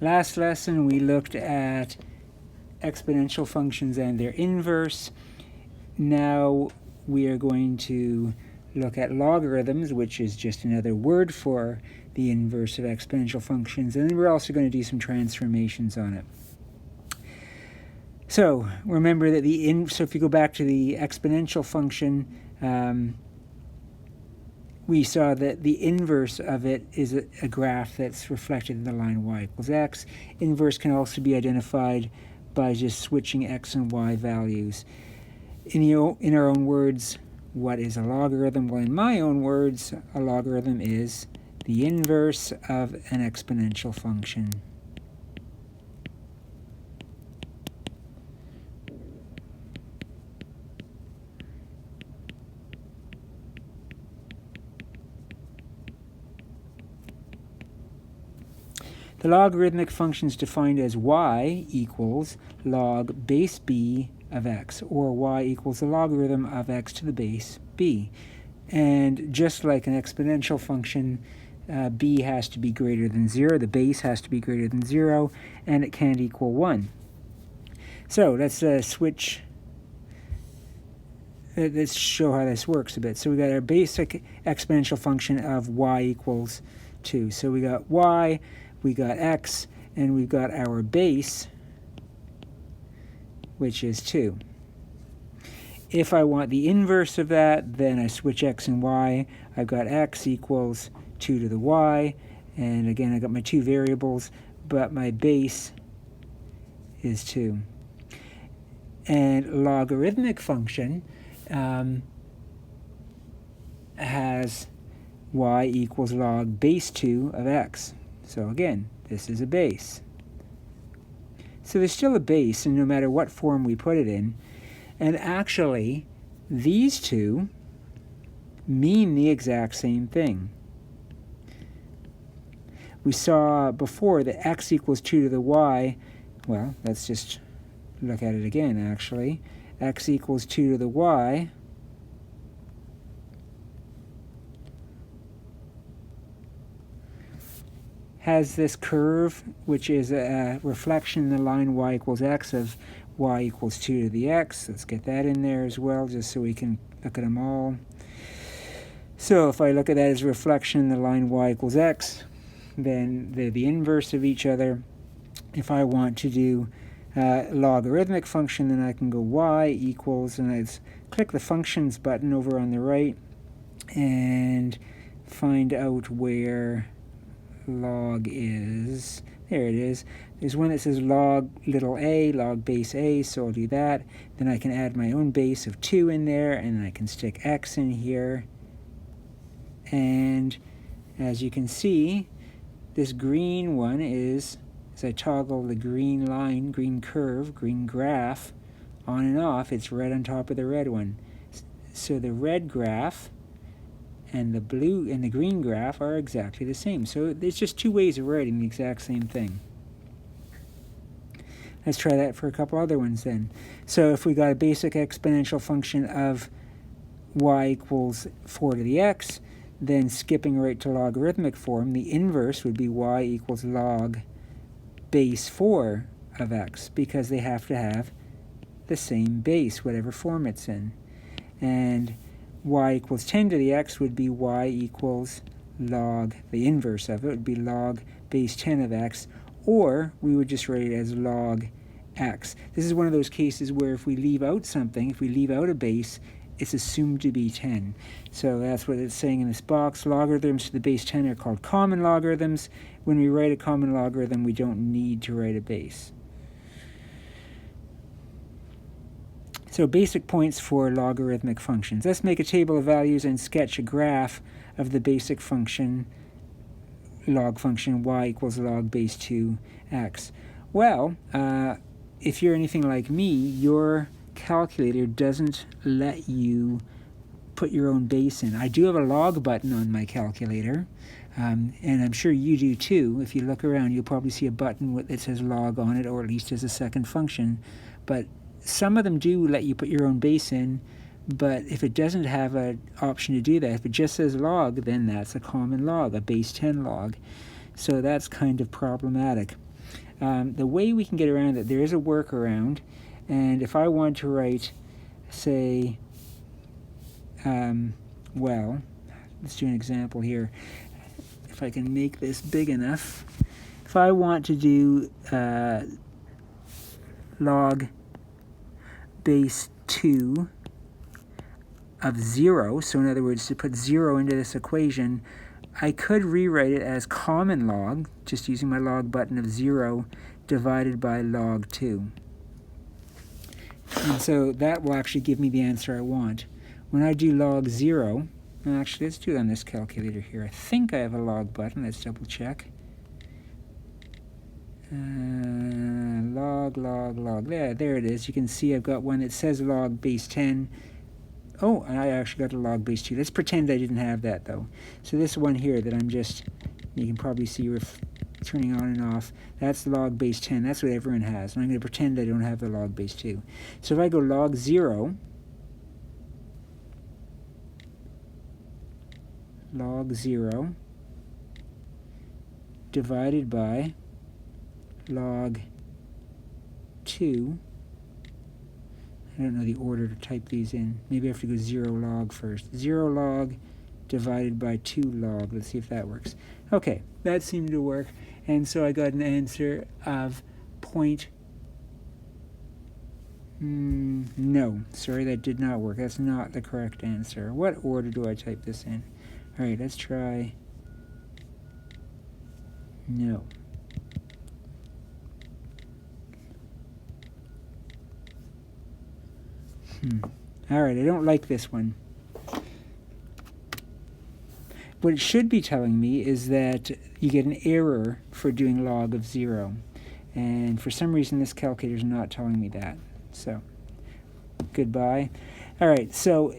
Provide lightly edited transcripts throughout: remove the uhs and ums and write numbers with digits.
Last lesson we looked at exponential functions and their inverse. Now we are going to look at logarithms, which is just another word for the inverse of exponential functions, and then we're also going to do some transformations on it. So remember that so if you go back to the exponential function, we saw that the inverse of it is a graph that's reflected in the line y equals x. Inverse can also be identified by just switching x and y values. In our own words, what is a logarithm? Well, in my own words, a logarithm is the inverse of an exponential function. The logarithmic function is defined as y equals log base b of x, or y equals the logarithm of x to the base b. And just like an exponential function, b has to be greater than 0, the base has to be greater than 0, and it can't equal 1. So let's switch. Let's show how this works a bit. So we got our basic exponential function of y equals 2. So we got y, we got x, and we've got our base, which is 2. If I want the inverse of that, then I switch x and y. I've got x equals 2 to the y, and again I got my two variables, but my base is 2. And logarithmic function has y equals log base 2 of x. So again, this is a base. So there's still a base, and no matter what form we put it in. And actually, these two mean the exact same thing. We saw before that x equals 2 to the y. Well, let's just look at it again, actually. X equals 2 to the y has this curve, which is a reflection in the line y equals x of y equals 2 to the x. Let's get that in there as well, just so we can look at them all. So if I look at that as a reflection in the line y equals x, then they're the inverse of each other. If I want to do logarithmic function, then I can go y equals, and I click the functions button over on the right and find out where log is. There it is. There's one that says log little a, log base a, so I'll do that. Then I can add my own base of 2 in there, and I can stick x in here. And as you can see, this green one is, as I toggle the green line, green curve, green graph, on and off, it's red on top of the red one. So the red graph and the blue and the green graph are exactly the same. So there's just two ways of writing the exact same thing. Let's try that for a couple other ones then. So if we got a basic exponential function of y equals 4 to the x, then skipping right to logarithmic form, the inverse would be y equals log base 4 of x, because they have to have the same base, whatever form it's in. And y equals 10 to the x would be y equals log, the inverse of it would be log base 10 of x, or we would just write it as log x. This is one of those cases where if we leave out something, if we leave out a base, it's assumed to be 10. So that's what it's saying in this box. Logarithms to the base 10 are called common logarithms. When we write a common logarithm, we don't need to write a base. So basic points for logarithmic functions. Let's make a table of values and sketch a graph of the basic function, log function y equals log base 2x. Well, if you're anything like me, your calculator doesn't let you put your own base in. I do have a log button on my calculator, and I'm sure you do too. If you look around, you'll probably see a button that says log on it, or at least as a second function. But some of them do let you put your own base in, but if it doesn't have an option to do that, if it just says log, then that's a common log, a base 10 log. So that's kind of problematic. The way we can get around it, there is a workaround, and if I want to write, say, well, let's do an example here. If I can make this big enough, if I want to do log base 2 of 0, so in other words, to put 0 into this equation, I could rewrite it as common log, just using my log button of 0 divided by log 2. And so that will actually give me the answer I want. When I do log 0, actually let's do it on this calculator here. I think I have a log button. Let's double check. Log. Yeah, there it is. You can see I've got one that says log base 10. Oh, and I actually got a log base 2. Let's pretend I didn't have that, though. So this one here that I'm just, you can probably see turning on and off, that's log base 10. That's what everyone has. And I'm going to pretend I don't have the log base 2. So if I go log 0, divided by log 2, I don't know the order to type these in. Maybe I have to go 0 log first. 0 log divided by 2 log. Let's see if that works. Okay, that seemed to work. And so I got an answer of no, sorry, that did not work. That's not the correct answer. What order do I type this in? All right, let's try no. All right, I don't like this one. What it should be telling me is that you get an error for doing log of 0. And for some reason, this calculator is not telling me that. So, goodbye. All right, so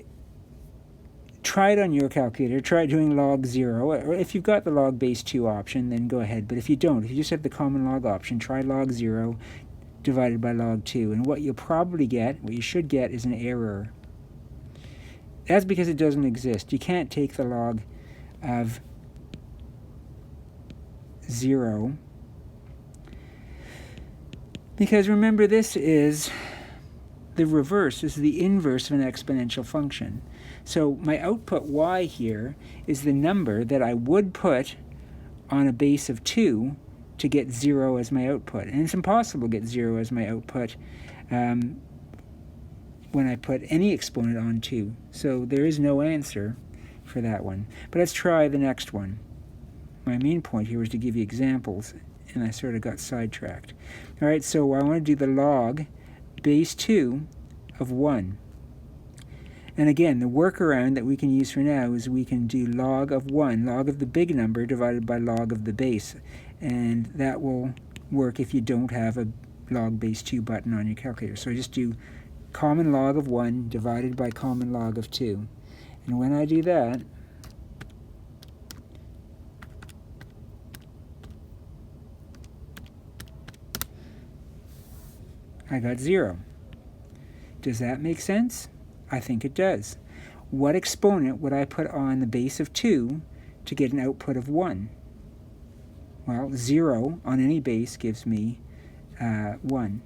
try it on your calculator. Try doing log 0. Or if you've got the log base 2 option, then go ahead. But if you don't, if you just have the common log option, try log 0 divided by log 2. And what you'll probably get, what you should get, is an error. That's because it doesn't exist. You can't take the log of 0. Because remember, this is the reverse. This is the inverse of an exponential function. So my output y here is the number that I would put on a base of 2 to get 0 as my output. And it's impossible to get 0 as my output when I put any exponent on 2. So there is no answer for that one. But let's try the next one. My main point here was to give you examples, and I sort of got sidetracked. All right, so I want to do the log base 2 of 1. And again, the workaround that we can use for now is we can do log of 1, log of the big number divided by log of the base. And that will work if you don't have a log base 2 button on your calculator. So I just do common log of 1 divided by common log of 2. And when I do that, I got 0. Does that make sense? I think it does. What exponent would I put on the base of 2 to get an output of 1? Well, 0 on any base gives me 1.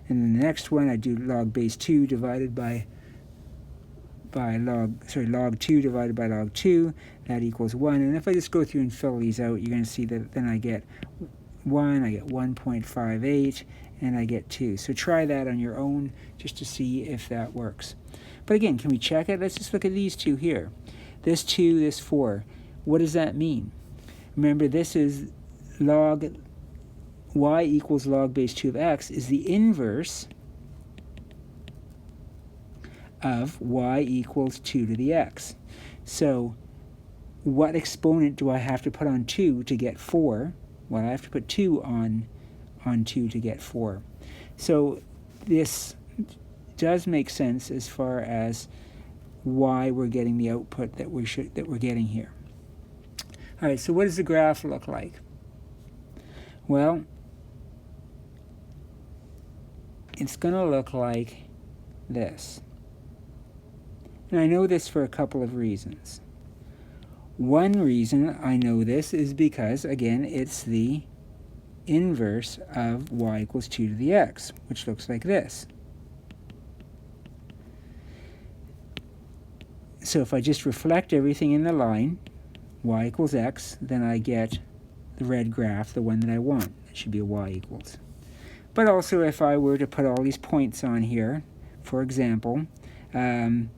And then the next one, I do log base 2 divided by log 2 divided by log 2. That equals 1. And if I just go through and fill these out, you're going to see that then I get 1, I get 1.58, and I get 2. So try that on your own just to see if that works. But again, can we check it? Let's just look at these two here. This 2, this 4. What does that mean? Remember, this is log y equals log base 2 of x is the inverse of y equals 2 to the x. So what exponent do I have to put on 2 to get 4? Well, I have to put 2 on 2 to get 4. So this does make sense as far as why we're getting the output that we're getting here. All right, so what does the graph look like? Well, it's going to look like this. And I know this for a couple of reasons. One reason I know this is because, again, it's the inverse of y equals 2 to the x, which looks like this. So if I just reflect everything in the line, y equals x, then I get the red graph, the one that I want. It should be a y equals. But also if I were to put all these points on here, for example, when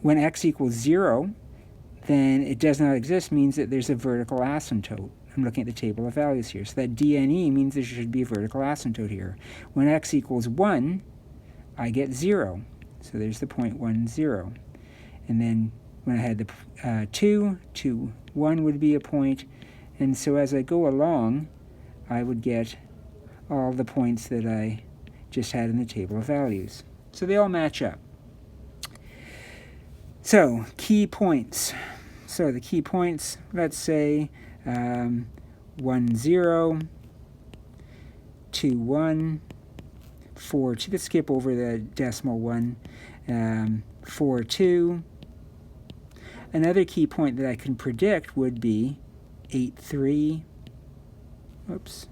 x equals 0, then it does not exist means that there's a vertical asymptote. I'm looking at the table of values here. So that DNE means there should be a vertical asymptote here. When x equals 1, I get 0. So there's the point 1, 0. And then when I had the 2, 2, 1 would be a point. And so as I go along, I would get all the points that I just had in the table of values. So they all match up. So key points. So the key points, let's say 1, 0, 2, 1, 4, 2. Let's skip over the decimal 1. 4, 2. Another key point that I can predict would be 8, 3. Oops.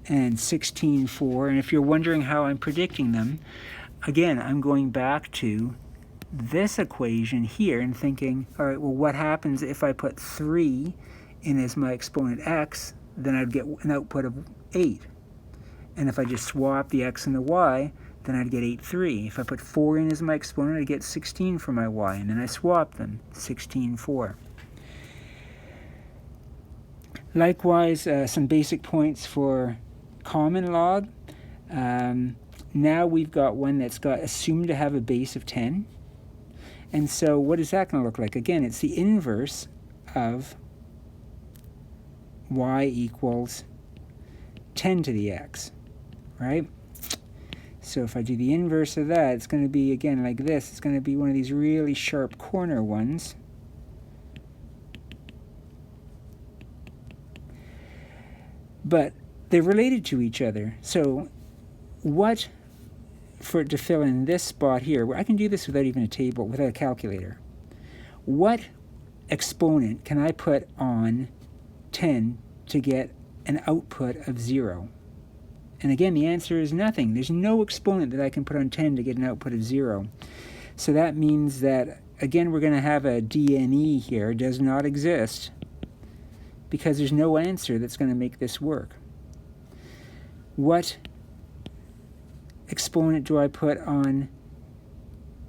And 16, 4. And if you're wondering how I'm predicting them, again, I'm going back to this equation here and thinking, all right, well, what happens if I put 3 in as my exponent x? Then I'd get an output of 8. And if I just swap the x and the y, then I'd get 8, 3. If I put 4 in as my exponent, I'd get 16 for my y. And then I swap them, 16, 4. Likewise, some basic points for common log. Now we've got one that's got assumed to have a base of 10. And so what is that going to look like? Again, it's the inverse of y equals 10 to the x, right? So if I do the inverse of that, it's going to be, again, like this. It's going to be one of these really sharp corner ones. But they're related to each other. So what, for it to fill in this spot here, I can do this without even a table, without a calculator. What exponent can I put on 10 to get an output of 0? And again, the answer is nothing. There's no exponent that I can put on 10 to get an output of 0. So that means that, again, we're going to have a DNE here, does not exist, because there's no answer that's going to make this work. What exponent do I put on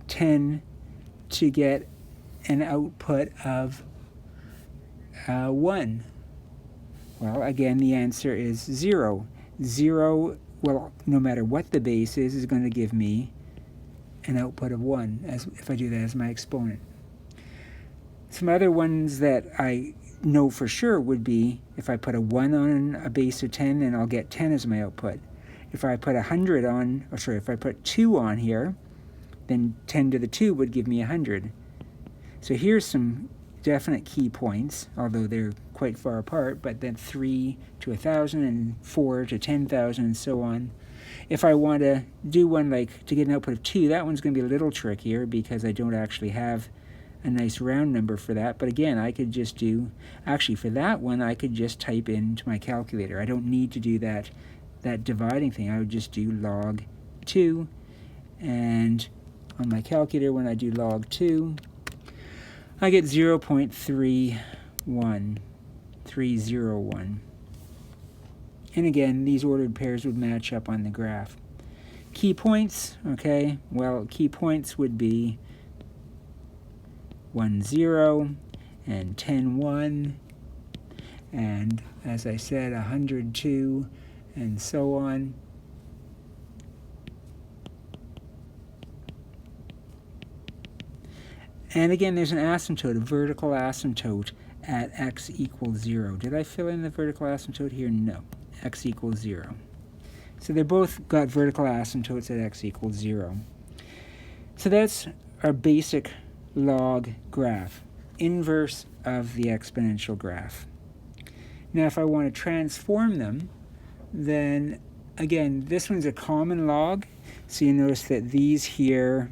10 to get an output of 1? Well, again, the answer is 0. 0, well, no matter what the base is going to give me an output of 1 if I do that as my exponent. Some other ones that I know for sure would be if I put a 1 on a base of 10, then I'll get 10 as my output. If I put 100 on, or sorry, if I put 2 on here, then 10 to the 2 would give me 100. So here's some definite key points, although they're quite far apart, but then 3 to 1,000 and 4 to 10,000 and so on. If I want to do one like to get an output of 2, that one's going to be a little trickier because I don't actually have a nice round number for that. But again, I could just do, actually for that one, I could just type into my calculator. I don't need to do that dividing thing. I would just do log 2, and on my calculator when I do log 2, I get 0.31301. And again, these ordered pairs would match up on the graph. Key points, okay, well, key points would be 1, 0, and 10, 1, and as I said, 100, 2, and so on. And again, there's an asymptote, a vertical asymptote at x equals 0. Did I fill in the vertical asymptote here? No. X equals 0. So they both got vertical asymptotes at x equals 0. So that's our basic log graph, inverse of the exponential graph. Now if I want to transform them, then again, this one's a common log. So you notice that these here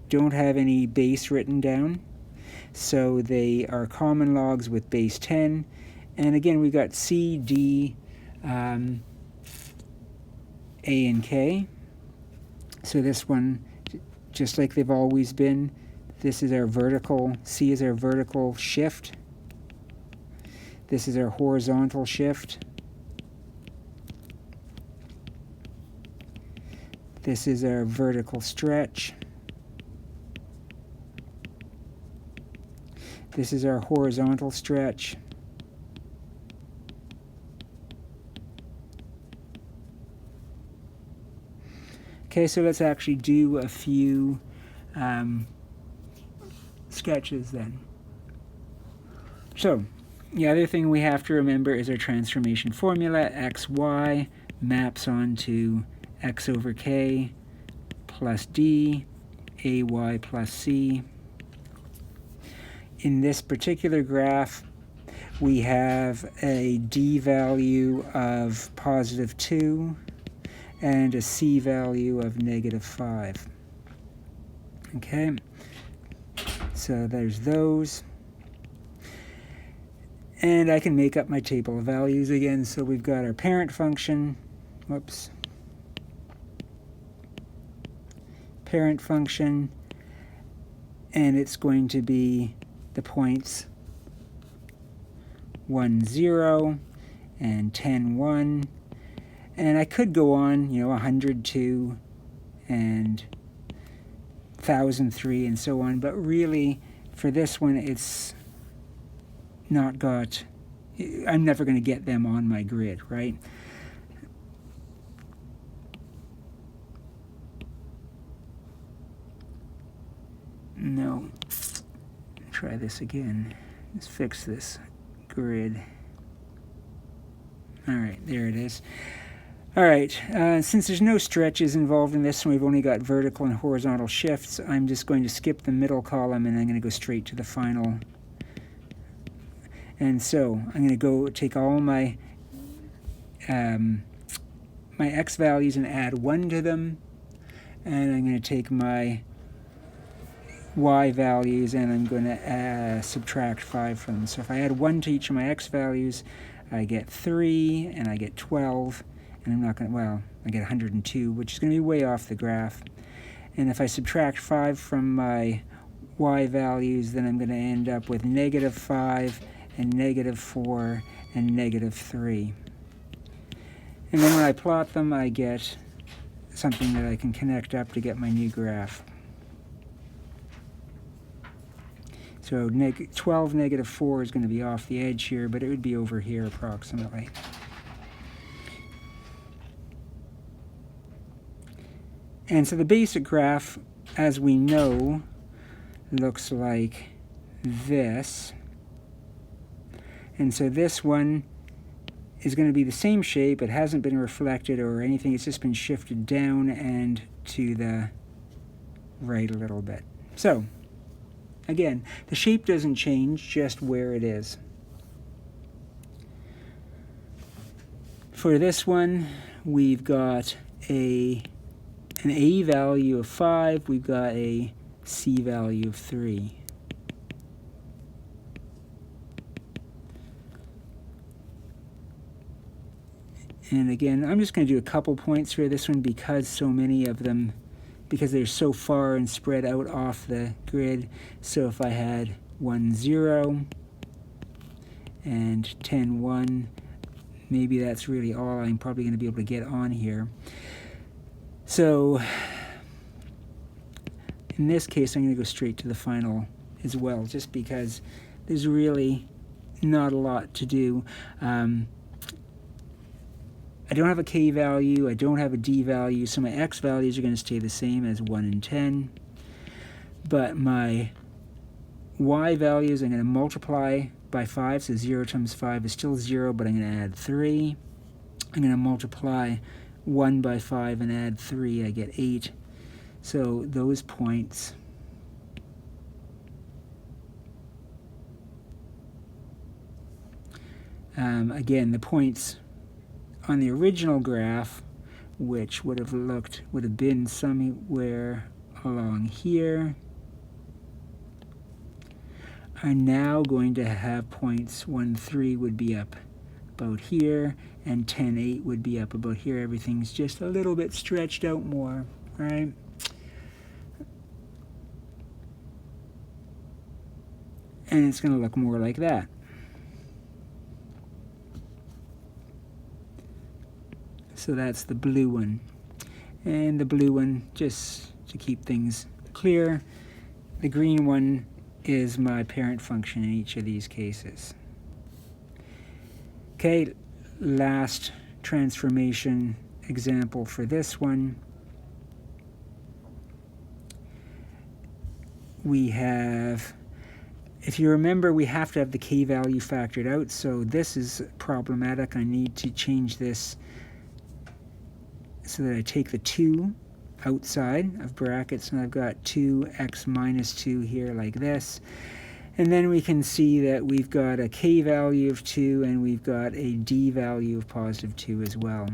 don't have any base written down. So they are common logs with base 10, And again, we've got C, D, A, and K. So this one, just like they've always been, this is our vertical, C is our vertical shift. This is our horizontal shift. This is our vertical stretch. This is our horizontal stretch. Okay, so let's actually do a few sketches then. So, the other thing we have to remember is our transformation formula. xy maps onto x over k plus d, ay plus c. In this particular graph, we have a d value of +2 and a c value of -5. Okay, so there's those. And I can make up my table of values again. So we've got our parent function, parent function, and it's going to be the points 1, 0, and 10, 1. And I could go on, 102 and 1003 and so on, but really for this one it's not got, I'm never going to get them on my grid, right? No. Try this again. Let's fix this grid. All right, there it is. All right, since there's no stretches involved in this one, we've only got vertical and horizontal shifts, I'm just going to skip the middle column and I'm going to go straight to the final. And so I'm going to go take all my my x values and add 1 to them, and I'm going to take my y values and I'm going to subtract 5 from them. So if I add 1 to each of my x values, I get 3 and I get 12, and I'm not going to, well, I get 102, which is going to be way off the graph. And if I subtract 5 from my y values, then I'm going to end up with -5 and -4 and -3. And then when I plot them, I get something that I can connect up to get my new graph. So 12, -4 is going to be off the edge here, but it would be over here approximately. And so the basic graph, as we know, looks like this. And so this one is going to be the same shape. It hasn't been reflected or anything. It's just been shifted down and to the right a little bit. So, again, the shape doesn't change, just where it is. For this one, we've got an A value of 5. We've got a C value of 3. And again, I'm just going to do a couple points for this one because so many of them, because they're so far and spread out off the grid. So if I had 1, 0 and 10, 1, maybe that's really all I'm probably going to be able to get on here. So in this case, I'm going to go straight to the final as well, just because there's really not a lot to do. I don't have a k value, I don't have a d value, so my x values are going to stay the same as 1 and 10. But my y values I'm going to multiply by 5, so 0 times 5 is still 0, but I'm going to add 3. I'm going to multiply 1 by 5 and add 3, I get 8. So those points again, the points on the original graph, which would have been somewhere along here, are now going to have points 1, 3 would be up about here, and 10, 8 would be up about here. Everything's just a little bit stretched out more, right? And it's going to look more like that. So that's the blue one. And the blue one, just to keep things clear, the green one is my parent function in each of these cases. Okay, last transformation example for this one. We have, if you remember, we have to have the k value factored out, so this is problematic. I need to change this so that I take the 2 outside of brackets, and I've got 2x minus 2 here like this. And then we can see that we've got a k value of 2 and we've got a d value of positive 2 as well.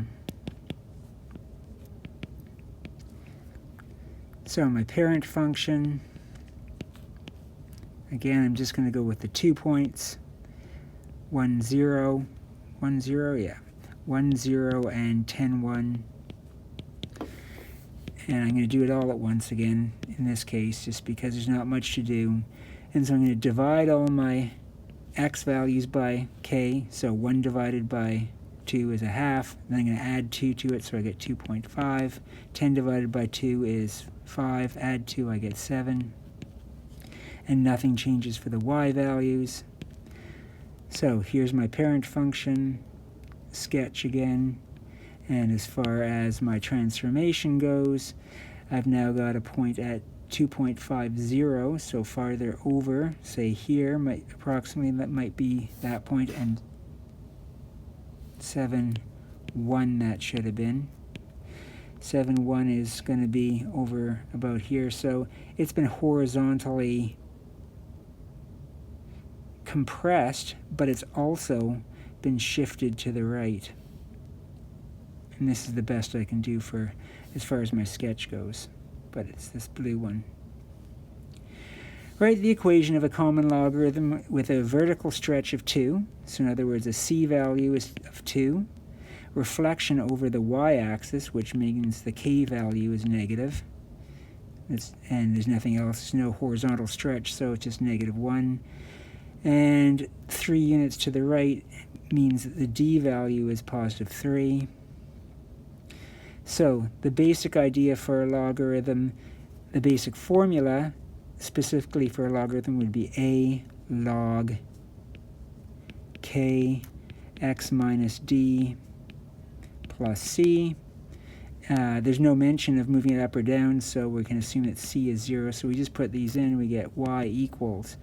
So my parent function, again, I'm just going to go with the 2 points, 1, 0, 1, 0, yeah, 1, 0, and 10, 1. And I'm going to do it all at once again in this case, just because there's not much to do. And so I'm going to divide all my x values by k, so 1 divided by 2 is a half. Then I'm going to add 2 to it, so I get 2.5. 10 divided by 2 is 5. Add 2, I get 7. And nothing changes for the y values. So here's my parent function, sketch again. And as far as my transformation goes, I've now got a point at 2.50, so farther over, say here, approximately that might be that point, and 7, 1 that should have been. 7, 1 is going to be over about here, so it's been horizontally compressed, but it's also been shifted to the right. And this is the best I can do for as far as my sketch goes, but it's this blue one. Write the equation of a common logarithm with a vertical stretch of 2. So in other words, a c value is of 2. Reflection over the y-axis, which means the k value is negative. And there's nothing else, there's no horizontal stretch, so it's just negative 1. And 3 units to the right means that the d value is positive 3. So the basic idea for a logarithm, the basic formula specifically for a logarithm would be a log k x minus d plus c. There's no mention of moving it up or down, so we can assume that c is 0. So we just put these in, we get y equals,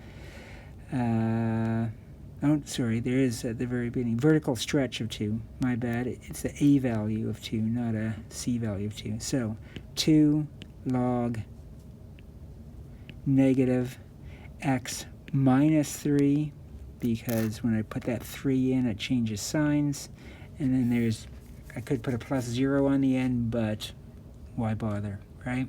oh, sorry, there is at the very beginning, vertical stretch of 2. My bad, it's the a value of 2, not a c value of 2. So 2 log negative x minus 3, because when I put that 3 in, it changes signs. And then there's, I could put a plus 0 on the end, but why bother, right?